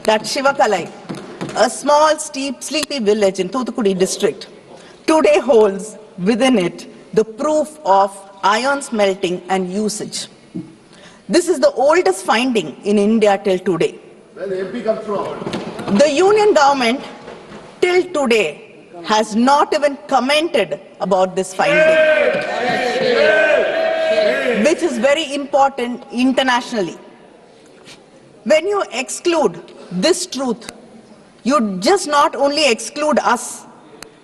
that Shivakalai, a small, sleepy village in Thoothukudi district, today holds within it the proof of iron smelting and usage. This is the oldest finding in India till today. Where the MP comes from? The union government till today has not even commented about this finding, which is very important internationally. When you exclude this truth, you just not only exclude us,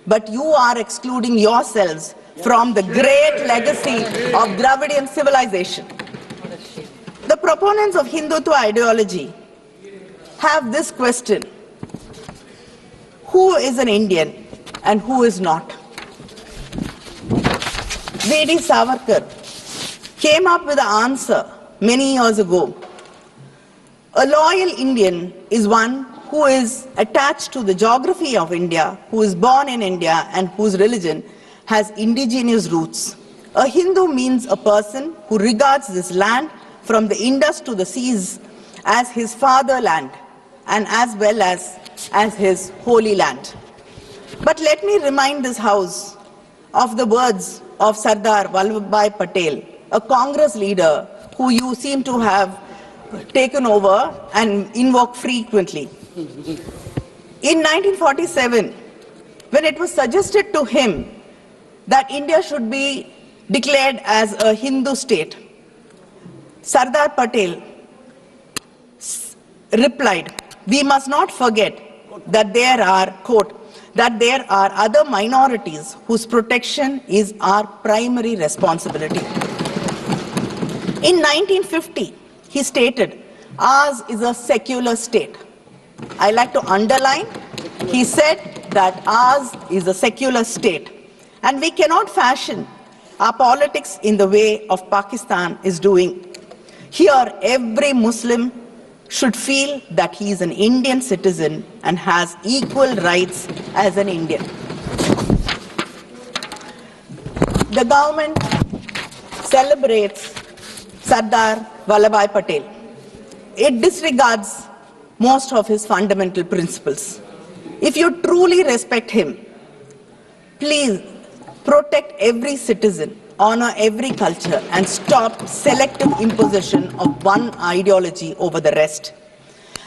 but you are excluding yourselves from the great legacy of Dravidian civilization. The proponents of Hindutva ideology have this question: who is an Indian and who is not? V.D. Savarkar came up with the answer many years ago. A loyal Indian is one who is attached to the geography of India, who is born in India and whose religion has indigenous roots. A Hindu means a person who regards this land from the Indus to the seas as his fatherland and as well as his holy land. But let me remind this House of the words of Sardar Vallabhbhai Patel, a Congress leader who you seem to have taken over and invoke frequently. In 1947, when it was suggested to him that India should be declared as a Hindu state, Sardar Patel replied, "We must not forget that there are, quote, that there are other minorities whose protection is our primary responsibility." In 1950, he stated, "Ours is a secular state." I like to underline, he said that ours is a secular state, and we cannot fashion our politics in the way of Pakistan is doing. Here, every Muslim should feel that he is an Indian citizen and has equal rights as an Indian. The government celebrates Sardar Vallabhbhai Patel. It disregards most of his fundamental principles. If you truly respect him, please protect every citizen, honor every culture, and stop selective imposition of one ideology over the rest.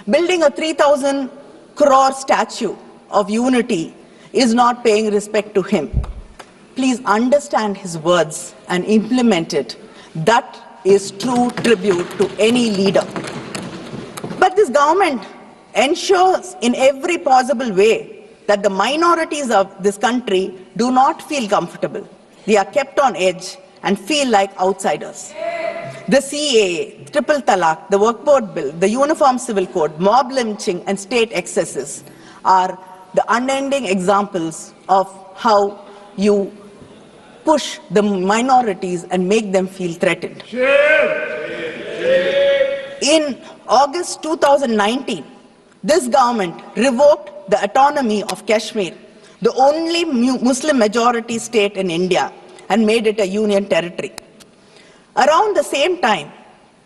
Building a 3,000 crore statue of unity is not paying respect to him. Please understand his words and implement it. That is true tribute to any leader. But this government ensures in every possible way that the minorities of this country do not feel comfortable. They are kept on edge and feel like outsiders. The CAA, Triple Talaq, the Work Board Bill, the Uniform Civil Code, mob lynching and state excesses are the unending examples of how you push the minorities and make them feel threatened. In August 2019, this government revoked the autonomy of Kashmir, the only Muslim majority state in India, and made it a union territory. Around the same time,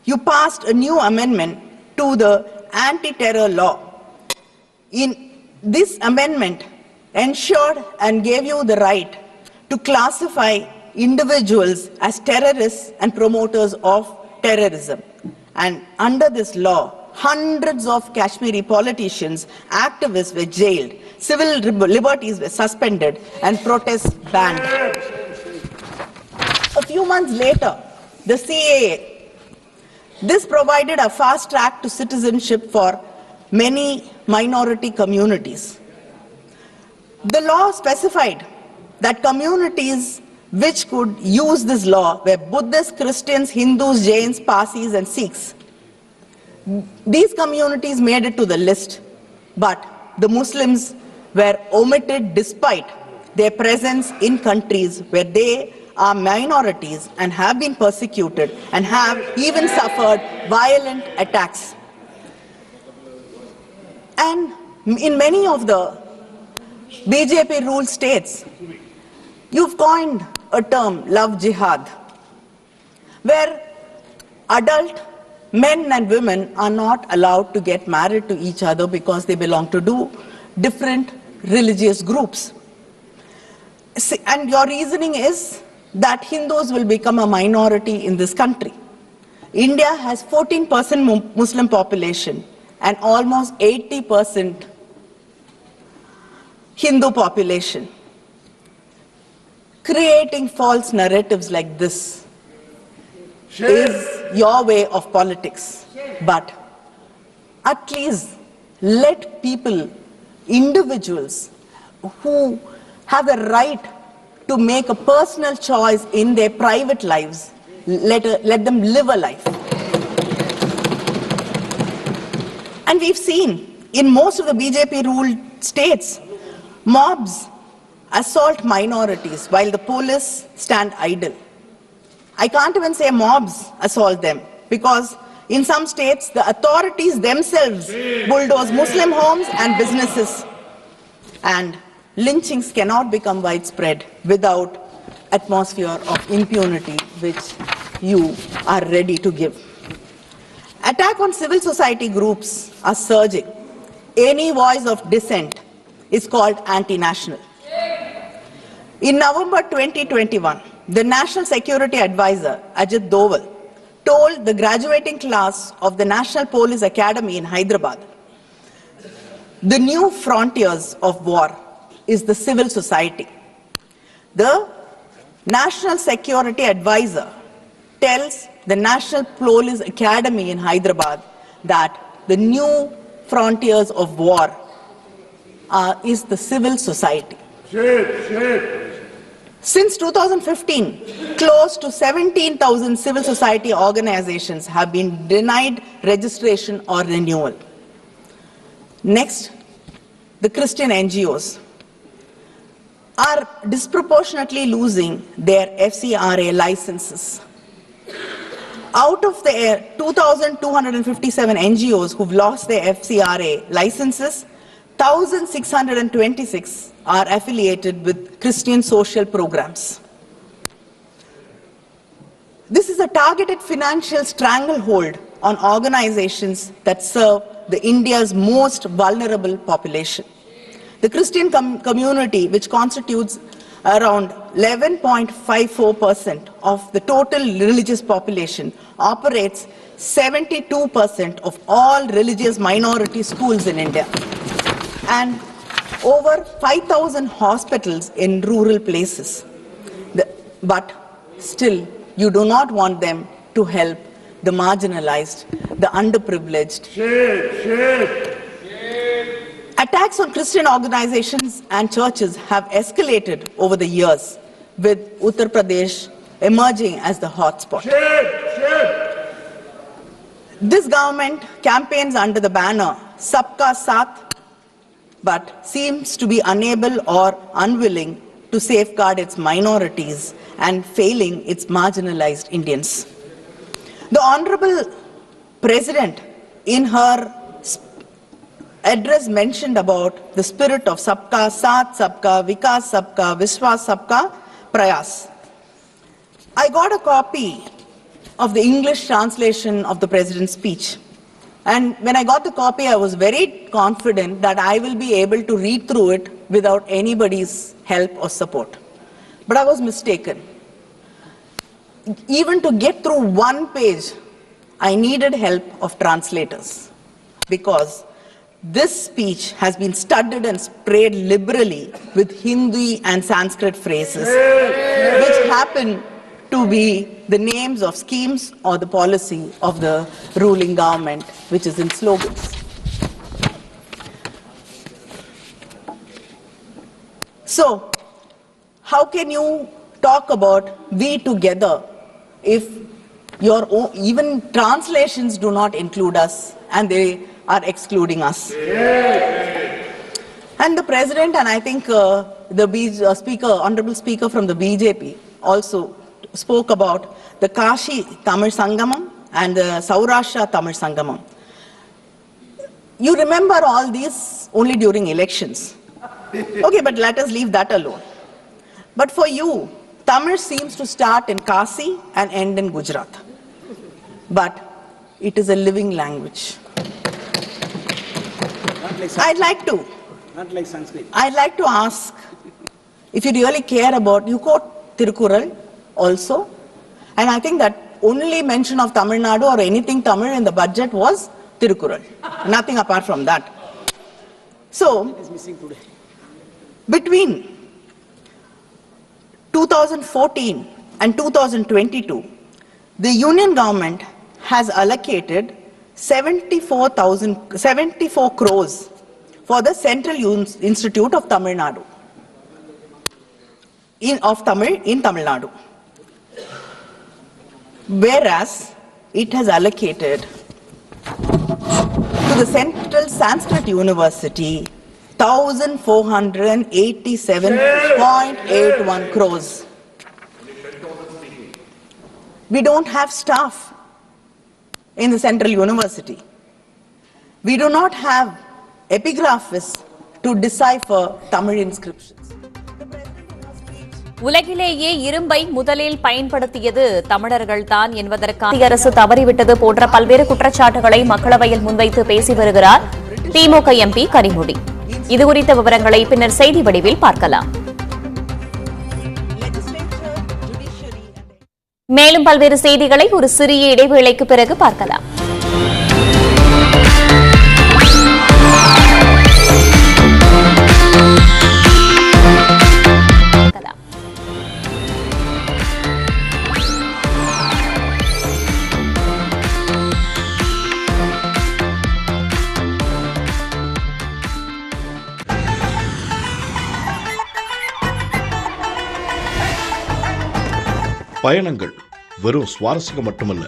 you passed a new amendment to the anti-terror law. This amendment ensured and gave you the right to classify individuals as terrorists and promoters of terrorism. And under this law, hundreds of Kashmiri politicians, activists were jailed, civil liberties were suspended, and protests banned. A few months later, the CAA, this provided a fast track to citizenship for many minority communities. The law specified that communities which could use this law were Buddhists, Christians, Hindus, Jains, Parsis, and Sikhs. These communities made it to the list, but the Muslims were omitted despite their presence in countries where they are minorities and have been persecuted and have even suffered violent attacks. And in many of the BJP-ruled states, you've coined a term, love jihad, where adult men and women are not allowed to get married to each other because they belong to different religious groups. And your reasoning is that Hindus will become a minority in this country. India has 14% Muslim population and almost 80% Hindu population. Creating false narratives like this is your way of politics. But at least let people, individuals who have the right to make a personal choice in their private lives, let them live a life. And we've seen in most of the BJP-ruled states, mobs assault minorities while the police stand idle. I can't even say mobs assault them because in some states the authorities themselves bulldoze Muslim homes and businesses. And lynchings cannot become widespread without atmosphere of impunity which you are ready to give. Attack on civil society groups are surging. Any voice of dissent is called anti-national. In November 2021, the National Security Advisor, Ajit Doval, told the graduating class of the National Police Academy in Hyderabad, the new frontiers of war is the civil society. The National Security Advisor tells the National Police Academy in Hyderabad that the new frontiers of war is the civil society. Since 2015, close to 17,000 civil society organizations have been denied registration or renewal. Next, the Christian NGOs are disproportionately losing their FCRA licenses. Out of the 2,257 NGOs who've lost their FCRA licenses, 1,626 are affiliated with Christian social programs. This is a targeted financial stranglehold on organizations that serve the India's most vulnerable population. The Christian community, which constitutes around 11.54% of the total religious population, operates 72% of all religious minority schools in India, and over 5,000 hospitals in rural places. But still, you do not want them to help the marginalized, the underprivileged. Attacks on Christian organizations and churches have escalated over the years, with Uttar Pradesh emerging as the hotspot. This government campaigns under the banner Sabka Saath, but seems to be unable or unwilling to safeguard its minorities and failing its marginalized Indians. The Honorable President, in her address, mentioned about the spirit of Sabka Saath, Sabka Vikas, Sabka Vishwas, Sabka Prayas. I got a copy of the English translation of the President's speech. And when I got the copy, I was very confident that I will be able to read through it without anybody's help or support. But I was mistaken. Even to get through one page, I needed help of translators, because this speech has been studded and sprayed liberally with Hindi and Sanskrit phrases, which happen to be the names of schemes or the policy of the ruling government, which is in slogans. So, how can you talk about we together if your own, even translations do not include us and they are excluding us? And the President, and I think the Honorable Speaker from the BJP also spoke about the Kashi Tamil Sangamam and the Saurashtra Tamil Sangamam. You remember all these only during elections. Okay, but let us leave that alone. But for you, Tamil seems to start in Kasi and end in Gujarat. But it is a living language. I'd like to. Not like Sanskrit. I'd like to ask, if you really care about, you quote Tirukural also, and I think that only mention of Tamil Nadu or anything Tamil in the budget was Tirukural. Nothing apart from that. So, between 2014 and 2022, the union government has allocated 74 crores for the Central Institute of Tamil Nadu, in Tamil Nadu. Whereas it has allocated to the Central Sanskrit University 1,487.81 crores. We don't have staff in the Central University. We do not have epigraphists to decipher Tamil inscriptions. உலகிலேயே இரும்பை முதலில் பயன்படுத்தியது தமிழர்கள்தான் என்பதற்காக மத்திய அரசு தவறிவிட்டது போன்ற பல்வேறு குற்றச்சாட்டுகளை மக்களவையில் முன்வைத்து பேசி வருகிறார் திமுக எம்பி கனிமொழி. இதுகுறித்த விவரங்களை பின்னர் செய்தி வடிவில் பார்க்கலாம். மேலும் பல்வேறு செய்திகளை ஒரு சிறிய இடைவேளைக்கு பிறகு பார்க்கலாம். பயணங்கள் வெறும் சுவாரஸ்யம் மட்டுமல்ல,